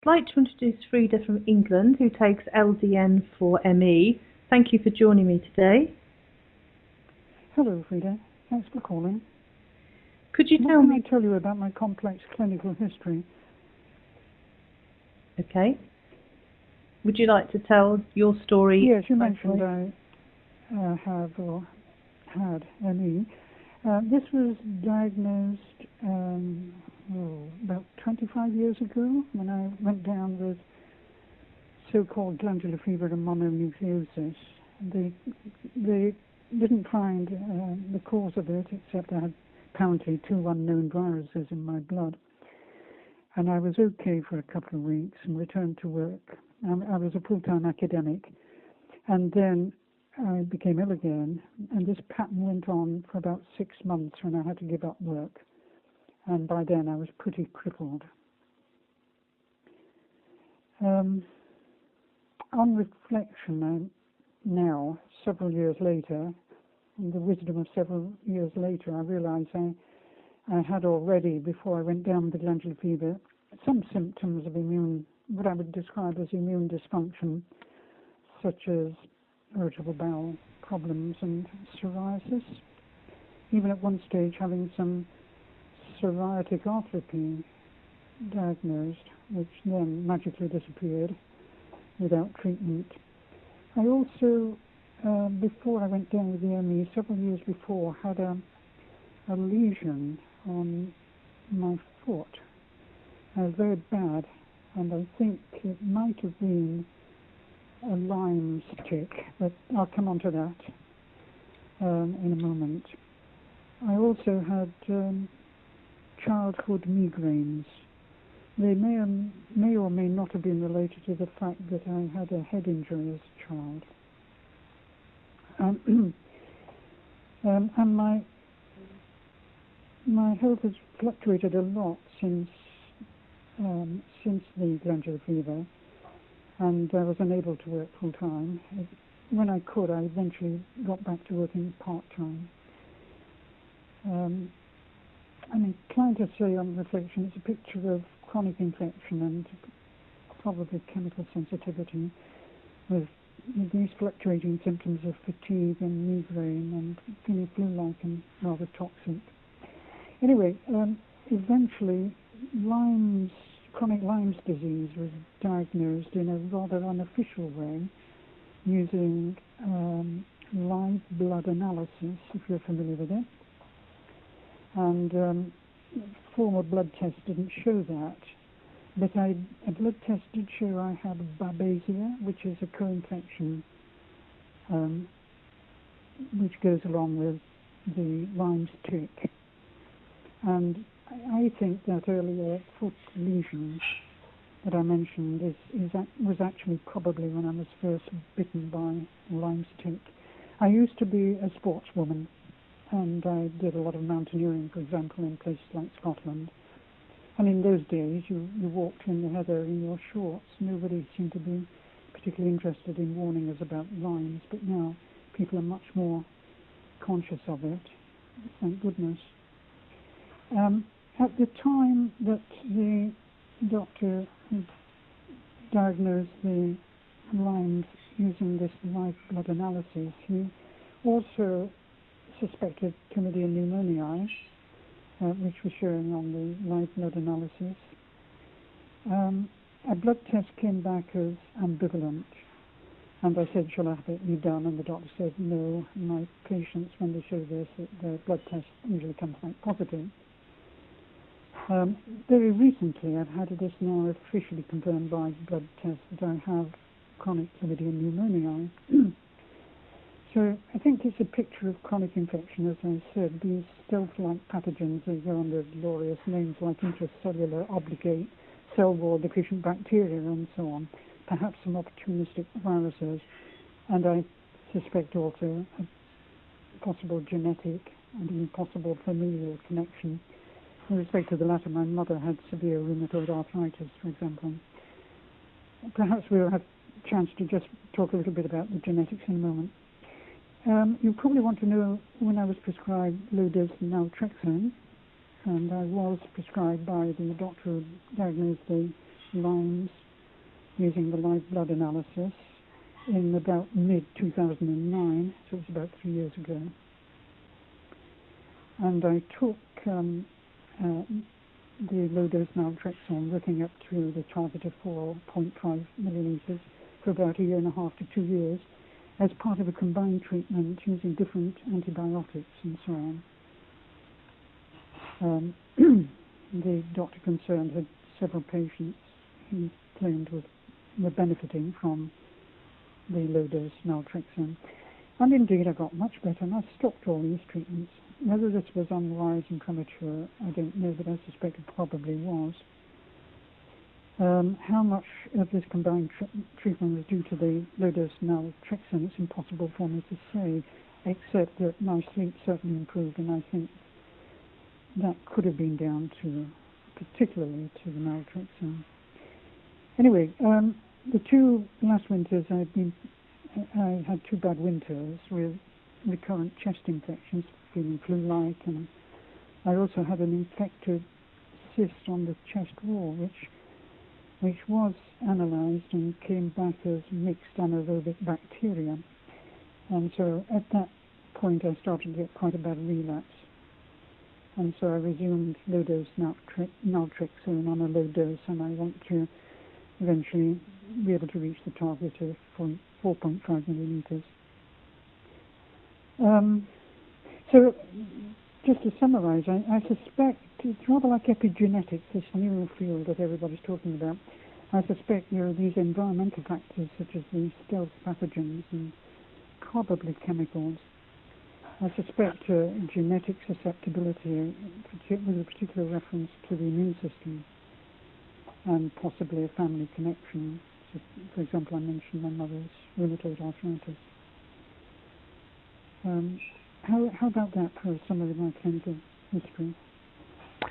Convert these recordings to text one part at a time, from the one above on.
I'd like to introduce Freda from England, who takes LDN for ME. Thank you for joining me today. Hello, Freda. Thanks for calling. Could you What tell can me... I tell you about my complex clinical history? Okay. Would you like to tell your story? Yes, you mentioned I have or had ME. This was diagnosed about 25 years ago when I went down with so-called glandular fever and mononucleosis. They didn't find the cause of it, except I had apparently 2 unknown viruses in my blood. And I was okay for a couple of weeks and returned to work. I was a full-time academic, and then I became ill again, and this pattern went on for about 6 months when I had to give up work, and by then I was pretty crippled. On reflection now, several years later, and the wisdom of several years later, I realized I had already, before I went down with the glandular fever, some symptoms of what I would describe as immune dysfunction, such as irritable bowel problems and psoriasis. Even at one stage having some psoriatic arthropy diagnosed, which then magically disappeared without treatment. I also, before I went down with the ME, several years before, had a lesion on my foot, very bad, and I think it might have been a Lyme's tick, but I'll come on to that in a moment. I also had childhood migraines. They may or may not have been related to the fact that I had a head injury as a child. And my health has fluctuated a lot since the glandular fever, and I was unable to work full time. When I could, I eventually got back to working part time. I'm inclined to say on reflection it's a picture of chronic infection and probably chemical sensitivity with these fluctuating symptoms of fatigue and migraine and feeling flu-like and rather toxic. Anyway, eventually chronic Lyme's disease was diagnosed in a rather unofficial way using live blood analysis, if you're familiar with it. And former blood tests didn't show that, but a blood test did show I had Babesia, which is a co-infection which goes along with the Lyme's tick. And I think that earlier foot lesion that I mentioned was actually probably when I was first bitten by Lyme's tick. I used to be a sportswoman, and I did a lot of mountaineering, for example, in places like Scotland. And in those days, you walked in the heather in your shorts. Nobody seemed to be particularly interested in warning us about Lyme's, but now people are much more conscious of it, thank goodness. At the time that the doctor diagnosed the Lyme's using this live blood analysis, he also suspected chlamydia pneumoniae, which was showing on the live blood analysis. A blood test came back as ambivalent, and I said, shall I have it done? And the doctor said, no. My patients, when they show this, their blood test usually comes back positive. Very recently, I've had this now officially confirmed by blood tests that I have chronic chlamydia pneumoniae. So I think it's a picture of chronic infection, as I said. These stealth-like pathogens, they go under glorious names like intracellular, obligate, cell wall deficient bacteria, and so on. Perhaps some opportunistic viruses, and I suspect also a possible genetic and even possible familial connection. In respect to the latter, my mother had severe rheumatoid arthritis, for example. Perhaps we'll have a chance to just talk a little bit about the genetics in a moment. You probably want to know when I was prescribed low-dose Naltrexone, and I was prescribed by the doctor who diagnosed the lines using the live blood analysis in about mid-2009, so it's about 3 years ago. And I took the low-dose naltrexone, working up to the target of 4.5 milliliters for about 1.5 to 2 years, as part of a combined treatment using different antibiotics and so on. The doctor concerned had several patients he claimed were benefiting from the low-dose naltrexone. And indeed, I got much better, and I stopped all these treatments. Whether this was unwise and premature, I don't know, but I suspect it probably was. How much of this combined treatment was due to the low-dose naltrexone, it's impossible for me to say, except that my sleep certainly improved, and I think that could have been down to, particularly to the naltrexone. Anyway, the 2 last winters I had 2 bad winters with recurrent chest infections, feeling flu-like, and I also had an infected cyst on the chest wall, which was analysed and came back as mixed anaerobic bacteria. And so at that point I started to get quite a bad relapse. And so I resumed low-dose naltrexone on a low dose, and I want to eventually be able to reach the target of 4.5 milliliters. So just to summarize, I suspect it's rather like epigenetics, this new field that everybody's talking about. I suspect there are these environmental factors such as these stealth pathogens and probably chemicals. I suspect genetic susceptibility with a particular reference to the immune system, and possibly a family connection. So, for example, I mentioned my mother's rheumatoid arthritis. How about that for a summary of my clinical history?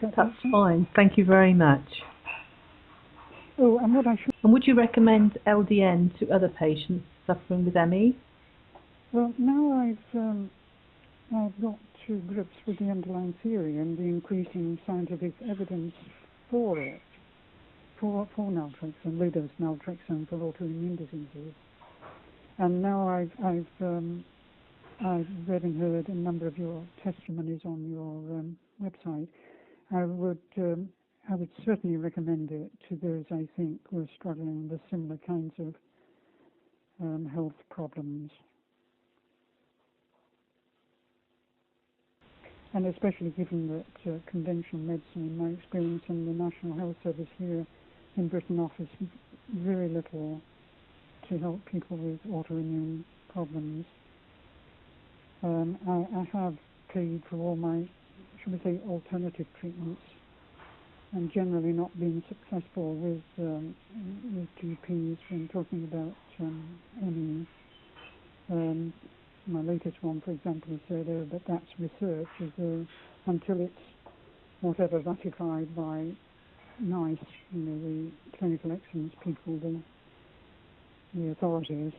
That's fine. Thank you very much. Oh, and what I should... And would you recommend LDN to other patients suffering with ME? Well, now I've got to grips with the underlying theory and the increasing scientific evidence for it, for naltrexone, low-dose naltrexone for autoimmune diseases. And now I've read and heard a number of your testimonies on your website. I would certainly recommend it to those I think who are struggling with similar kinds of health problems. And especially given that conventional medicine, in my experience, and the National Health Service here in Britain offers very little to help people with autoimmune problems. I have paid for all my, should we say, alternative treatments, and generally not been successful with GPs when talking about any. My latest one, for example, has said that that's research, until it's whatever ratified by NICE, the clinical excellence people, the authorities,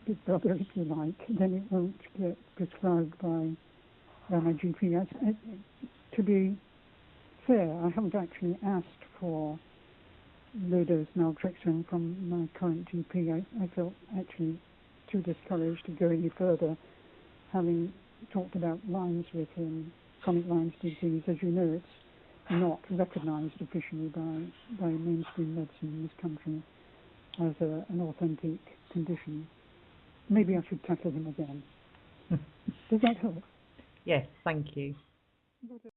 Big Brother, if you like, then it won't get prescribed by my GP. To be fair, I haven't actually asked for low-dose naltrexone from my current GP. I felt actually too discouraged to go any further, having talked about Lyme's with him, chronic Lyme's disease. As you know, it's not recognised officially by mainstream medicine in this country as an authentic condition. Maybe I should tackle him again. Does that help? Yes, thank you.